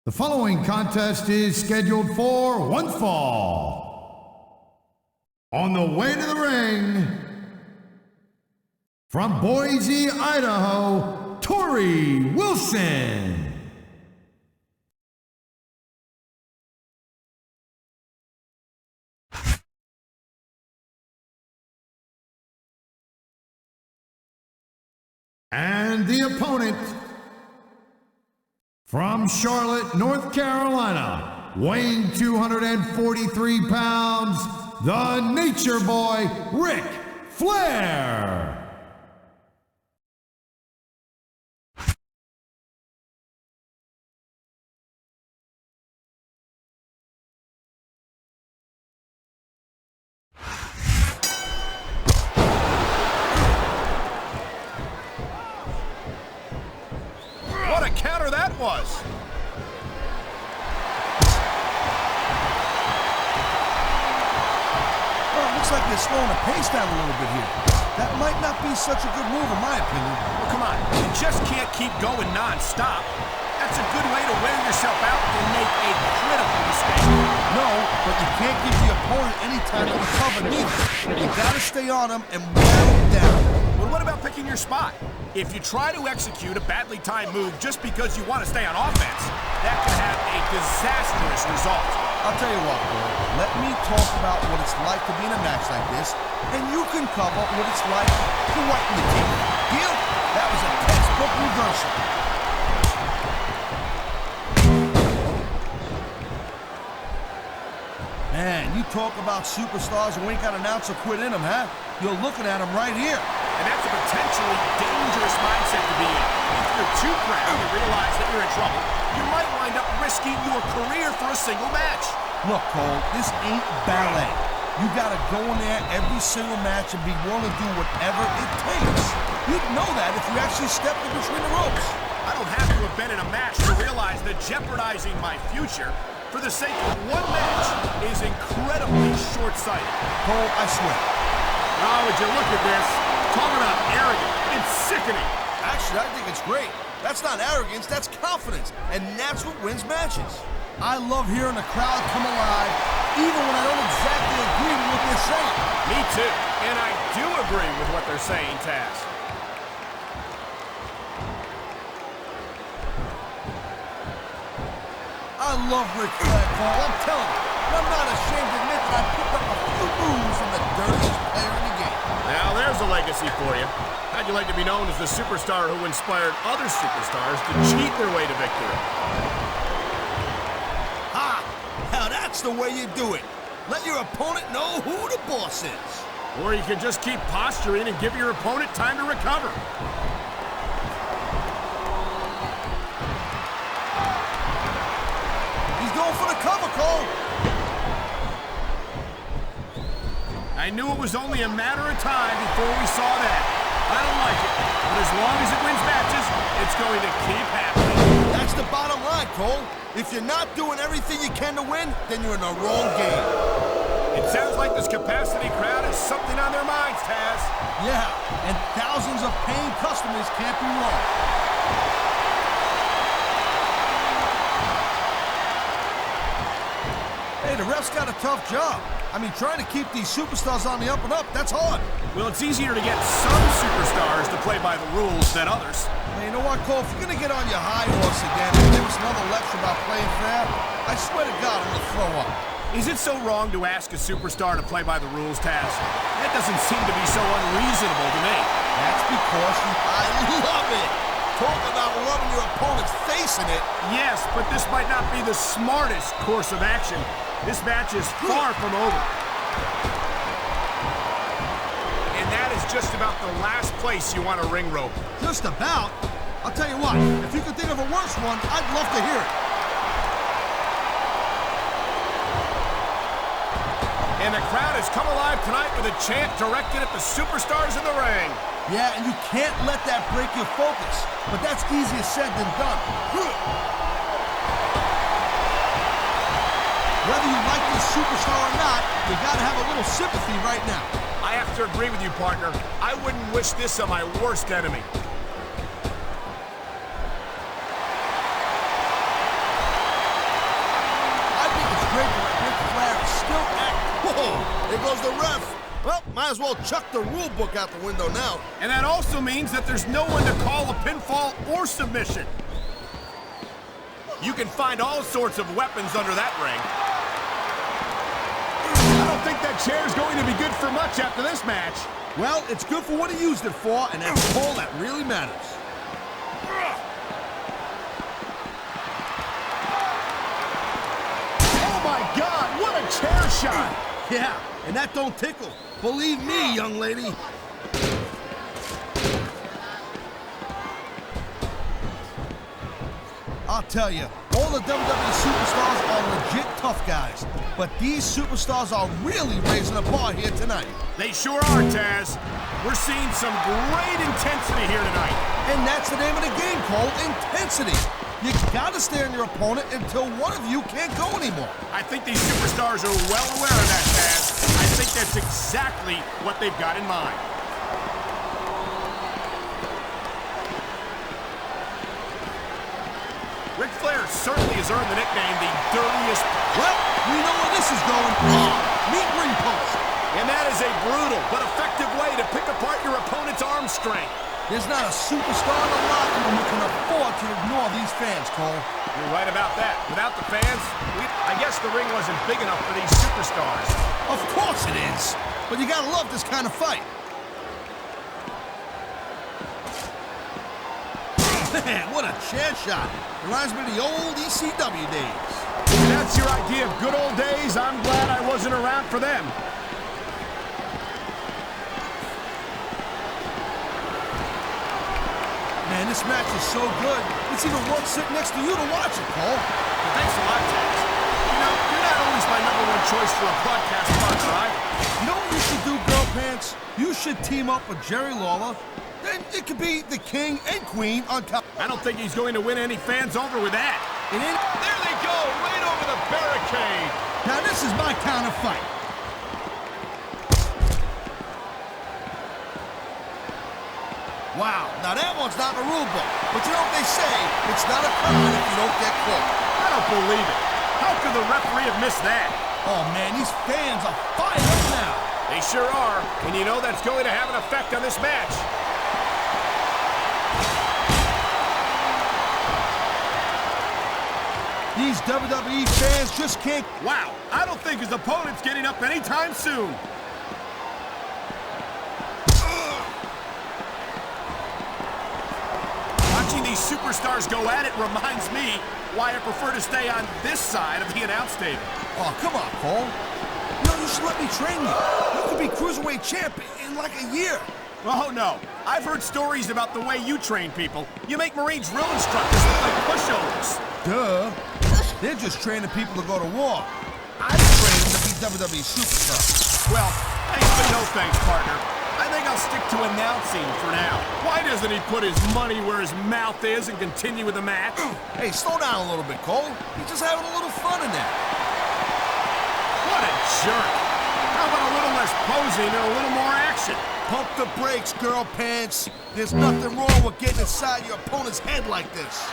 The following contest is scheduled for one fall. On the way to the ring, from Boise, Idaho, Torrie Wilson. And the opponent, from Charlotte, North Carolina, weighing 243 pounds, the Nature Boy, Ric Flair. What a counter that was! Well, it looks like they're slowing the pace down a little bit here. That might not be such a good move, in my opinion. Well, come on, you just can't keep going non-stop. That's a good way to wear yourself out and make a critical mistake. No, but you can't give the opponent any time to recover neither. You gotta stay on them and wear them down. Well, what about picking your spot? If you try to execute a badly timed move just because you want to stay on offense, that can have a disastrous result. I'll tell you what, boy. Let me talk about what it's like to be in a match like this, and you can cover what it's like to whiten the team. Deal? That was a textbook reversal. Man, you talk about superstars who ain't got an ounce of quit in them, huh? You're looking at them right here. And that's a potentially dangerous mindset to be in. If you're too proud to realize that you're in trouble, you might wind up risking your career for a single match. Look, Cole, this ain't ballet. You gotta go in there every single match and be willing to do whatever it takes. You'd know that if you actually stepped in between the ropes. I don't have to have been in a match to realize that jeopardizing my future for the sake of one match is incredibly short-sighted. Cole, I swear. Oh, would you look at this? Talk about arrogant. It's sickening. Actually, I think it's great. That's not arrogance, that's confidence. And that's what wins matches. I love hearing the crowd come alive, even when I don't exactly agree with what they're saying. Me too. And I do agree with what they're saying, Taz. I love Ric Flair, Cole, I'm telling you. And I'm not ashamed to admit that I picked up a few moves from the dirtiest player in the game. Now there's a legacy for you. How'd you like to be known as the superstar who inspired other superstars to cheat their way to victory? Ha! Now that's the way you do it. Let your opponent know who the boss is. Or you can just keep posturing and give your opponent time to recover. He's going for the cover, Cole. I knew it was only a matter of time before we saw that. I don't like it, but as long as it wins matches, it's going to keep happening. That's the bottom line, Cole. If you're not doing everything you can to win, then you're in the wrong game. It sounds like this capacity crowd has something on their minds, Taz. Yeah, and thousands of paying customers can't be wrong. Hey, the ref's got a tough job. I mean, trying to keep these superstars on the up and up, that's hard. Well, it's easier to get some superstars to play by the rules than others. Hey, you know what, Cole? If you're going to get on your high horse again and give us another lecture about playing fair, I swear to God, I'm going to throw up. Is it so wrong to ask a superstar to play by the rules, Taz? That doesn't seem to be so unreasonable to me. That's because I love it. Talk about rubbing your opponent's face in it. Yes, but this might not be the smartest course of action. This match is far from over. And that is just about the last place you want a ring rope. Just about? I'll tell you what, if you could think of a worse one, I'd love to hear it. And the crowd has come alive tonight with a chant directed at the superstars in the ring. Yeah, and you can't let that break your focus. But that's easier said than done. Whether you like this superstar or not, you gotta have a little sympathy right now. I have to agree with you, partner. I wouldn't wish this on my worst enemy. the ref. Well, might as well chuck the rule book out the window now. And that also means that there's no one to call a pinfall or submission. You can find all sorts of weapons under that ring. I don't think that chair's going to be good for much after this match. Well, it's good for what he used it for, and that's all that really matters. Oh my God, what a chair shot! Yeah, and that don't tickle. Believe me, young lady. I'll tell you, all the WWE superstars are legit tough guys, but these superstars are really raising the bar here tonight. They sure are, Taz. We're seeing some great intensity here tonight. And that's the name of the game, Cole, intensity. You gotta stare on your opponent until one of you can't go anymore. I think these superstars are well aware of that, Taz. I think that's exactly what they've got in mind. Ric Flair certainly has earned the nickname the dirtiest. Well, we know where this is going. Meet ring post. And that is a brutal but effective way to pick apart your opponent's arm strength. There's not a superstar in the locker room who can afford to ignore these fans, Cole. You're right about that. Without the fans, I guess the ring wasn't big enough for these superstars. Of course it is. But you gotta love this kind of fight. Man, what a chair shot. Reminds me of the old ECW days. If that's your idea of good old days, I'm glad I wasn't around for them. Man, this match is so good. It's even worth sitting next to you to watch it, Cole. Well, thanks a lot, Taz. You know, you're not always my #1 choice for a broadcast partner, right? You know what you should do, Girl Pants? You should team up with Jerry Lawler. Then it could be the king and queen on top. I don't think he's going to win any fans over with that. It ain't. There they go, right over the barricade. Now this is my kind of fight. Wow, now that one's not in the rule book. But you know what they say, it's not a crime if you don't get caught. I don't believe it. How could the referee have missed that? Oh man, these fans are fired up now. They sure are, and you know that's going to have an effect on this match. These WWE fans just can't. Wow, I don't think his opponent's getting up anytime soon. Watching these superstars go at it reminds me why I prefer to stay on this side of the announce table. Oh, come on, Cole. You know, you should let me train you. You could be Cruiserweight champ in like a year. Oh, no. I've heard stories about the way you train people. You make Marines drill instructors look like pushovers. Duh. They're just training people to go to war. I train them to be WWE superstars. Well, thanks but no thanks, partner. I think I'll stick to announcing for now. Why doesn't he put his money where his mouth is and continue with the match? Hey, slow down a little bit, Cole. He's just having a little fun in there. What a jerk. How about a little less posing and a little more action? Pump the brakes, Girl Pants. There's nothing wrong with getting inside your opponent's head like this.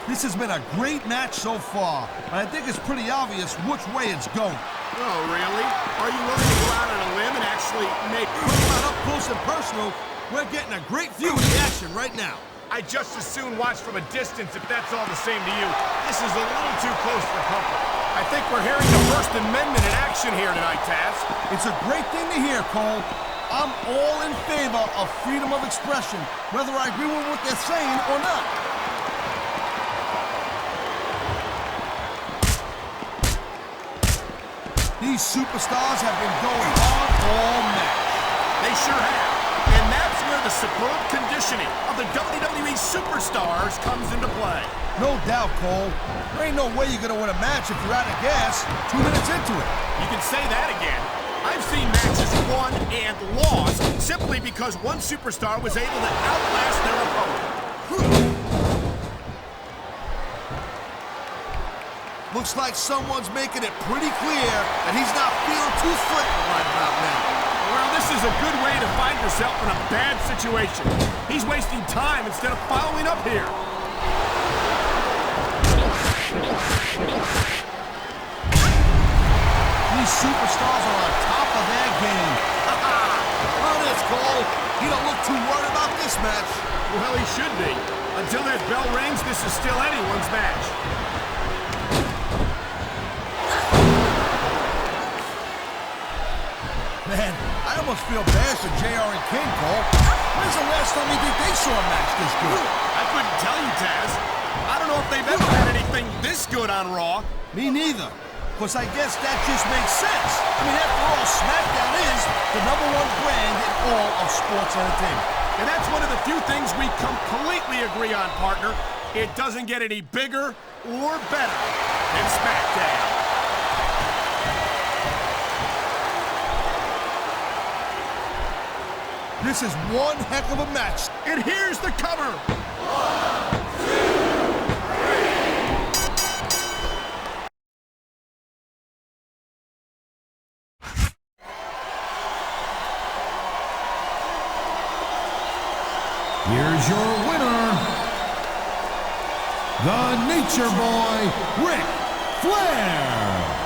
This has been a great match so far, but I think it's pretty obvious which way it's going. Oh, really? Are you willing to go out on a limb and actually make... Not up close and personal, we're getting a great view of the action right now. I'd just as soon watch from a distance if that's all the same to you. This is a little too close for comfort. I think we're hearing the First Amendment in action here tonight, Taz. It's a great thing to hear, Cole. I'm all in favor of freedom of expression, whether I agree with what they're saying or not. These superstars have been going hard all match. They sure have. And that's where the superb conditioning of the WWE superstars comes into play. No doubt, Cole. There ain't no way you're gonna win a match if you're out of gas 2 minutes into it. You can say that again. I've seen matches won and lost simply because one superstar was able to outlast their opponent. Looks like someone's making it pretty clear that he's not feeling too threatened right about now. Well, this is a good way to find yourself in a bad situation. He's wasting time instead of following up here. These superstars are on top of their game. Look at this, Cole. He don't look too worried about this match. Well, he should be. Until that bell rings, this is still anyone's match. Man, I almost feel bad for JR and King, Cole. When's the last time you think they saw a match this good? I couldn't tell you, Taz. I don't know if they've ever had anything this good on Raw. Me neither. Because I guess that just makes sense. I mean, after all, SmackDown is the #1 brand in all of sports entertainment. And that's one of the few things we completely agree on, partner. It doesn't get any bigger or better than SmackDown. This is one heck of a match. And here's the cover. Here's your winner, the Nature Boy, Ric Flair.